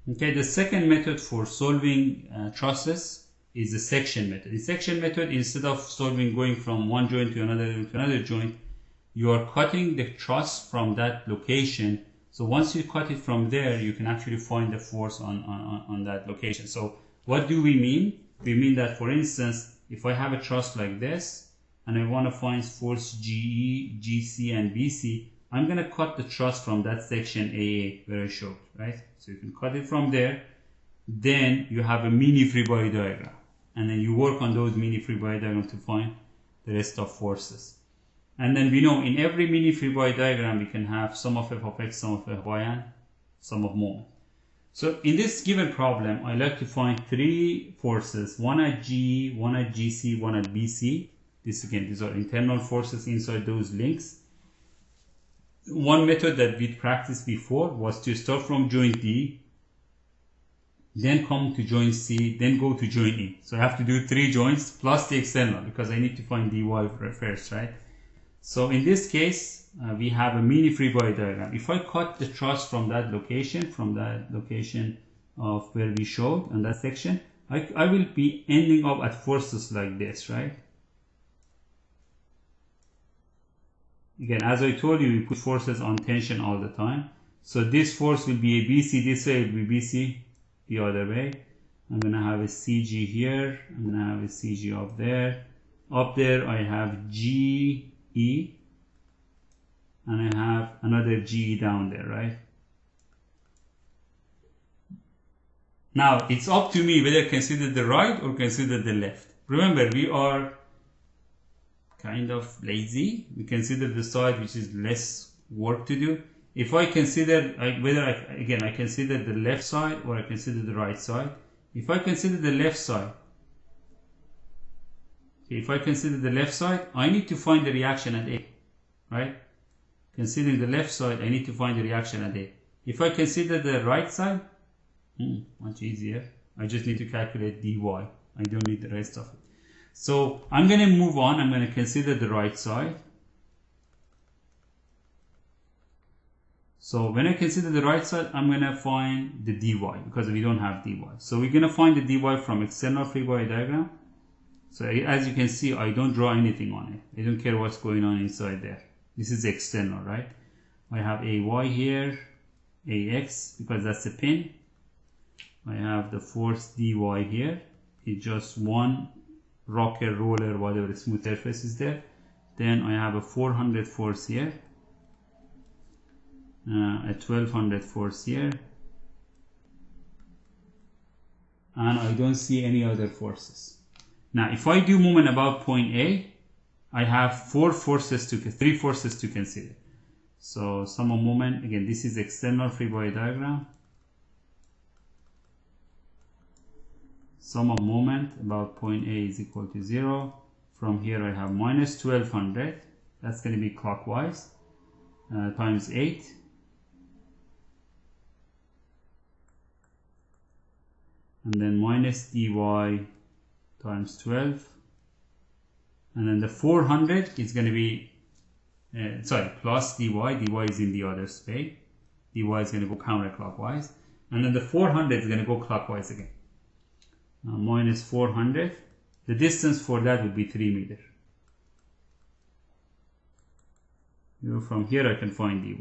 Okay, the second method for solving trusses is the section method. The section method, instead of solving going from one joint to another joint, you are cutting the truss from that location. So once you cut it from there, you can actually find the force on that location. So what do we mean? We mean that, for instance, if I have a truss like this and I want to find force GE, GC, and BC, I'm going to cut the truss from that section AA where I showed, right? So you can cut it from there. Then you have a mini free body diagram. And then you work on those mini free body diagrams to find the rest of forces. And then we know in every mini free body diagram, we can have sum of f of x, sum of f of y, and sum of moment. So in this given problem, I like to find three forces, one at G, one at GC, one at BC. This again, these are internal forces inside those links. One method that we practiced before was to start from joint D, then come to joint C, then go to joint E. So I have to do 3 joints plus the external because I need to find dy first, right? So in this case, we have a mini free body diagram. If I cut the truss from that location of where we showed on that section, I will be ending up at forces like this, right? Again, as I told you, we put forces on tension all the time. So this force will be a BC this way, it will be BC the other way. I'm going to have a CG here. I'm going to have a CG up there. Up there I have GE. And I have another GE down there, right? Now, it's up to me whether I consider the right or consider the left. Remember, we are kind of lazy. We consider the side which is less work to do. If I consider I consider the left side or I consider the right side. If I consider the left side, I need to find the reaction at A, right? Considering the left side, I need to find the reaction at A. If I consider the right side, much easier. I just need to calculate dy. I don't need the rest of it. So I'm going to move on. I'm going to consider the right side. So when I consider the right side, I'm going to find the dy because we don't have dy. So we're going to find the dy from external free body diagram. So as you can see, I don't draw anything on it. I don't care what's going on inside there. This is external, right? I have AY here, AX because that's a pin. I have the force dy here. It's just one rocker, roller, whatever smooth surface is there. Then I have a 400 force here, a 1200 force here, and I don't see any other forces. Now, if I do moment about point A, I have 3 forces to consider. So sum of moment, again, this is external free body diagram. Sum of moment about point A is equal to 0. From here I have minus 1200, that's going to be clockwise, times 8. And then minus dy times 12. And then the 400 is going to be, plus dy. dy is in the other space. dy is going to go counterclockwise. And then the 400 is going to go clockwise again. Minus 400. The distance for that would be 3 meters. From here I can find dy.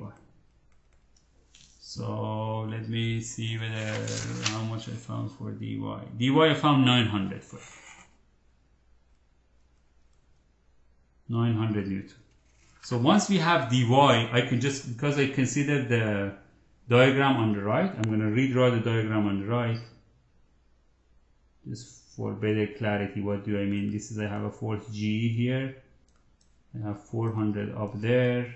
So let me see how much I found for dy. dy I found 900 for it. 900 Newton. So once we have dy, I can just, because I considered the diagram on the right, I'm going to redraw the diagram on the right. Just for better clarity, what do I mean? This is, I have a force G here. I have 400 up there.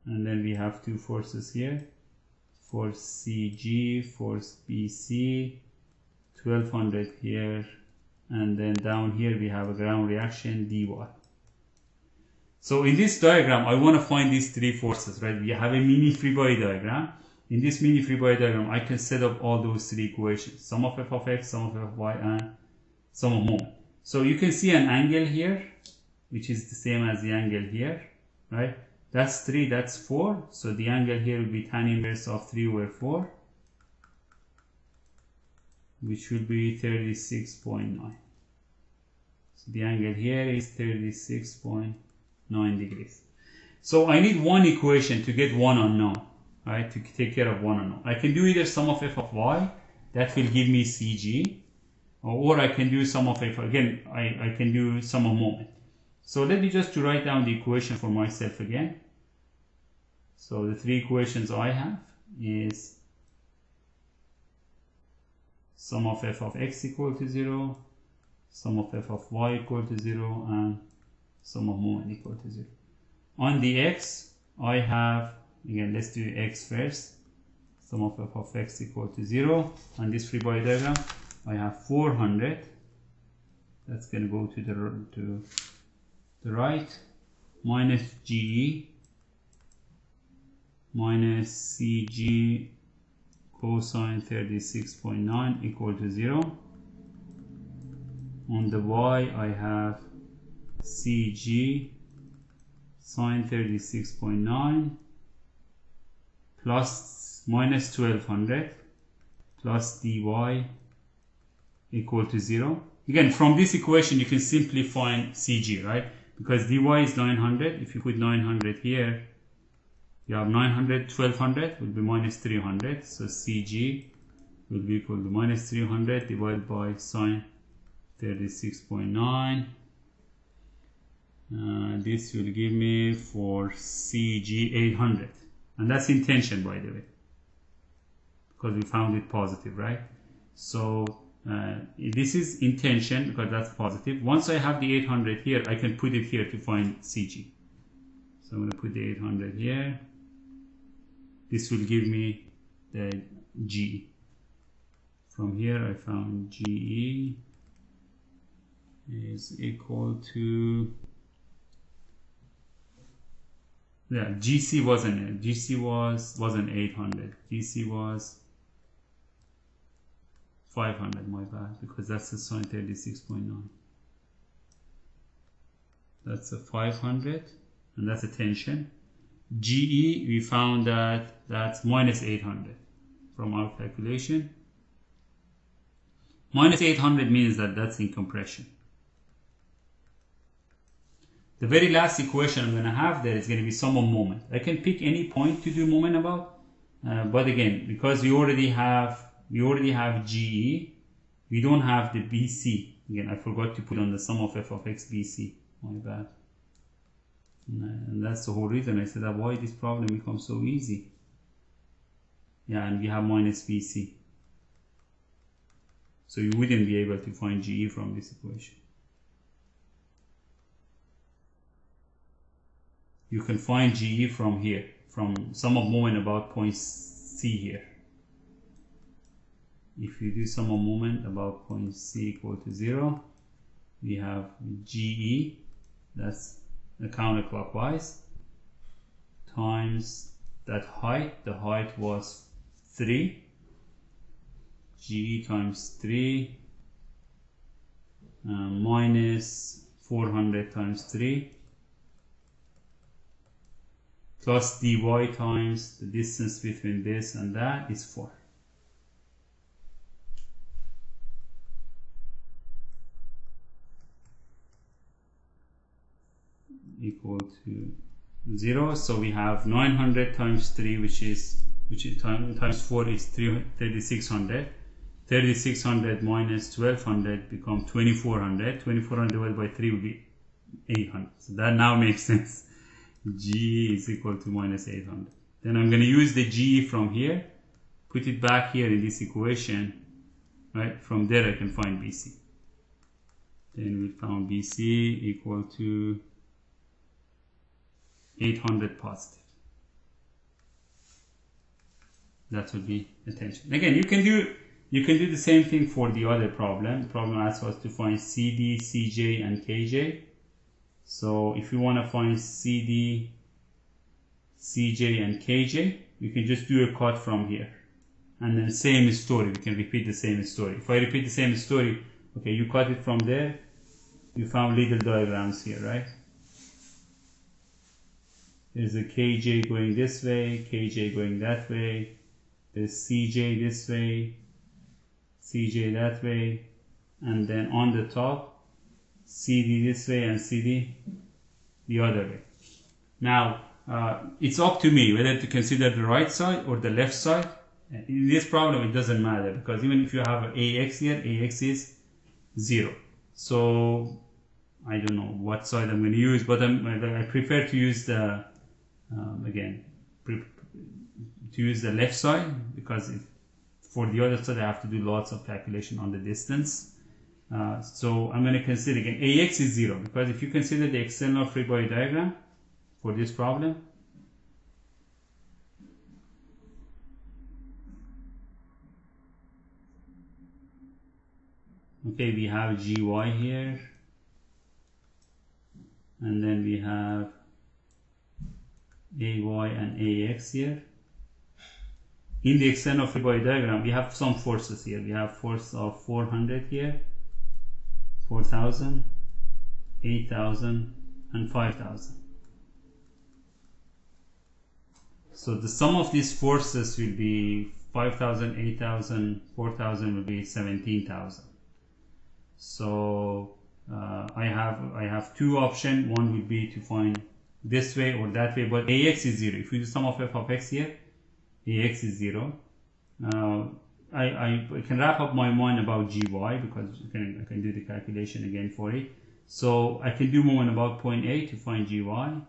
And then we have 2 forces here. Force CG, force BC, 1200 here. And then down here we have a ground reaction dy. So in this diagram, I want to find these 3 forces, right? We have a mini free body diagram. In this mini free body diagram, I can set up all those 3 equations. Sum of f of x, sum of f of y, and sum of moment. So you can see an angle here, which is the same as the angle here, right? That's 3, that's 4. So the angle here will be tan inverse of 3 over 4, which will be 36.9. So the angle here is 36.9 degrees. So I need one equation to get one unknown, right? To take care of one unknown. I can do either sum of f of y, that will give me CG, or I can do sum of f, again, I can do sum of moment. So let me just to write down the equation for myself again. So the three equations I have is sum of f of x equal to 0, sum of f of y equal to 0, and sum of moment equal to 0. On the x, I have, again, let's do x first. Sum of f of x equal to 0. On this free body diagram, I have 400. That's going to go to the right, minus GE minus CG cosine 36.9 equal to 0. On the y, I have CG sine 36.9 plus minus 1200 plus dy equal to 0. Again, from this equation, you can simply find CG, right? Because dy is 900. If you put 900 here, you have 900, 1200 will be minus 300. So CG will be equal to minus 300 divided by sine 36.9. This will give me for CG 800. And that's in tension, by the way, because we found it positive, right? So this is in tension because that's positive. Once I have the 800 here, I can put it here to find CG. So I'm going to put the 800 here. This will give me the GE. From here I found GE is equal to, yeah, GC wasn't 800. GC was 500, my bad, because that's the sine 36.9. That's a 500, and that's a tension. GE, we found that that's minus 800 from our calculation. Minus 800 means that that's in compression. The very last equation I'm going to have there is going to be sum of moment. I can pick any point to do moment about, but again, because we already have GE, we don't have the BC. Again, I forgot to put on the sum of f of x BC. My bad. And that's the whole reason I said that why this problem becomes so easy. Yeah, and we have minus BC. So you wouldn't be able to find GE from this equation. You can find GE from here, from sum of moment about point C here. If you do sum of moment about point C equal to 0, we have GE, that's the counterclockwise, times that height. The height was 3. GE times 3 minus 400 times 3 plus dy times the distance between this and that is 4. Equal to 0. So we have 900 times 3, which is times 4 is 3600. 3600 minus 1200 become 2400. 2400 divided by 3 will be 800. So that now makes sense. G is equal to minus 800. Then I'm going to use the G from here, put it back here in this equation, right? From there I can find BC. Then we found BC equal to 800 positive. That would be the tension. Again, you can do the same thing for the other problem. The problem asks us to find CD, CJ, and KJ. So if you want to find CD, CJ, and KJ, you can just do a cut from here. And then same story, we can repeat the same story. If I repeat the same story, okay, you cut it from there, you found little diagrams here, right? There's a KJ going this way, KJ going that way, there's CJ this way, CJ that way, and then on the top, CD this way and CD the other way. Now, it's up to me whether to consider the right side or the left side. In this problem, it doesn't matter, because even if you have an AX here, AX is 0. So, I don't know what side I'm going to use, but I prefer to use the, to use the left side, because for the other side I have to do lots of calculation on the distance. So I'm going to consider again AX is 0, because if you consider the external free body diagram for this problem, okay, we have GY here, and then we have AY and AX here. In the external free body diagram, we have some forces here. We have force of 400 here, 4,000, 8,000, and 5,000. So the sum of these forces will be 5,000, 8,000, 4,000 will be 17,000. So I have two options. One would be to find this way or that way, but AX is 0. If we do sum of f of x here, AX is 0. I can wrap up my mind about GY, because I can do the calculation again for it. So I can do moment about point A to find GY.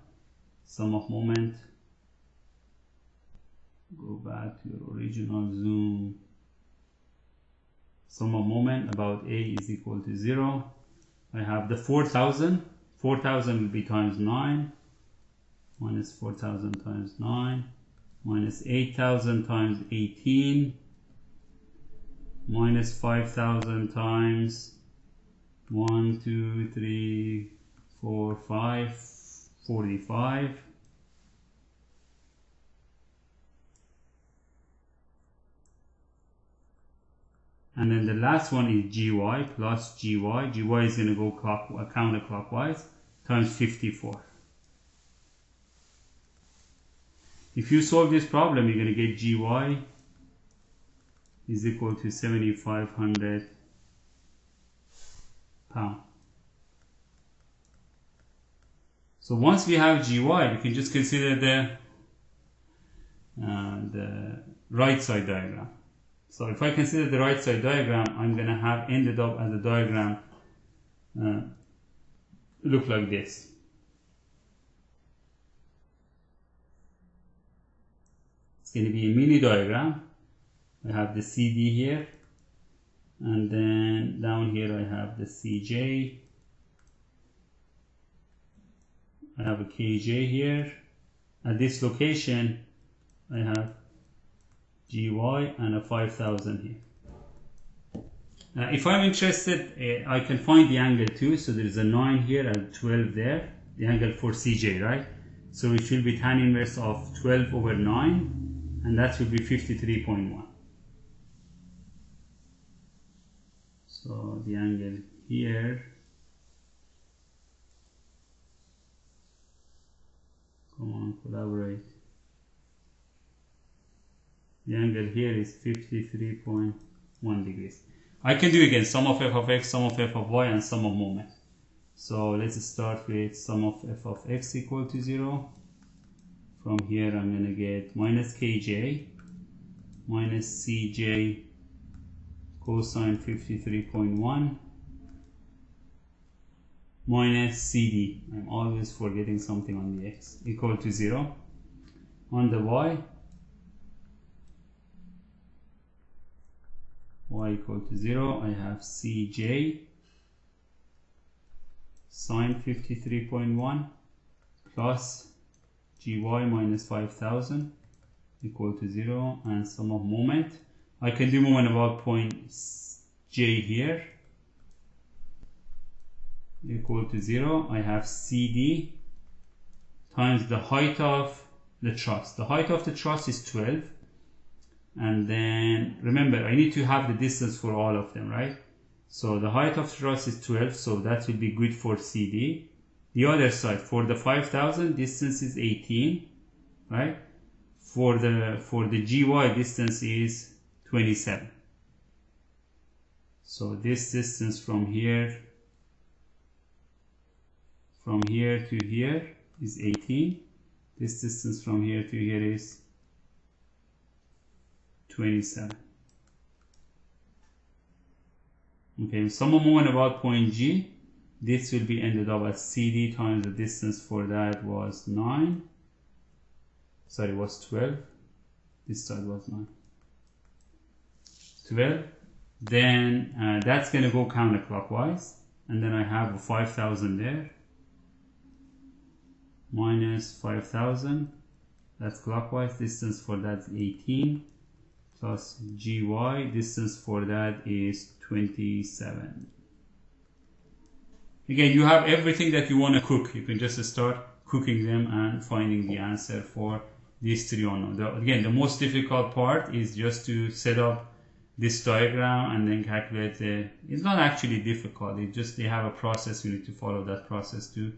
Sum of moment. Go back to your original zoom. Sum of moment about A is equal to 0. I have the 4,000. 4,000 will be times 9. Minus 4,000 times 9. Minus 8,000 times 18. Minus 5,000 times 1, 2, 3, 4, 5, 45. And then the last one is GY plus GY. GY is going to go counterclockwise times 54. If you solve this problem, you're going to get GY is equal to 7,500 pounds. So once we have GY, we can just consider the right side diagram. So if I consider the right side diagram, I'm going to have ended up as a diagram look like this. It's going to be a mini diagram. I have the CD here, and then down here I have the CJ. I have a KJ here. At this location, I have GY and a 5,000 here. If I'm interested, I can find the angle too. So there is a 9 here and 12 there. The angle for CJ, right? So it will be tan inverse of 12 over 9, and that will be 53.1. So the angle here, come on, collaborate. The angle here is 53.1 degrees. I can do again sum of f of x, sum of f of y, and sum of moment. So let's start with sum of f of x equal to 0. From here I'm going to get minus kj minus cj cosine 53.1 minus cd. I'm always forgetting something on the x, equal to 0. On the y equal to 0, I have cj sine 53.1 plus gy minus 5,000 equal to 0, and sum of moment. I can do moment about point J here equal to 0. I have CD times the height of the truss. The height of the truss is 12. And then remember, I need to have the distance for all of them, right? So the height of the truss is 12, so that will be good for CD. The other side, for the 5,000, distance is 18, right? For the GY, distance is 27. So this distance from here to here is 18. This distance from here to here is 27. Okay, some more about point G. This will be ended up as CD times the distance for that was 9. Sorry, was 12. This side was 9. 12. Then that's going to go counterclockwise. And then I have 5,000 there. Minus 5,000. That's clockwise. Distance for that is 18. Plus GY. Distance for that is 27. Again, you have everything that you want to cook. You can just start cooking them and finding the answer for these three unknowns. Again, the most difficult part is just to set up this diagram and then calculate it's not actually difficult. It's just they have a process. You need to follow that process to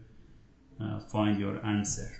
find your answer.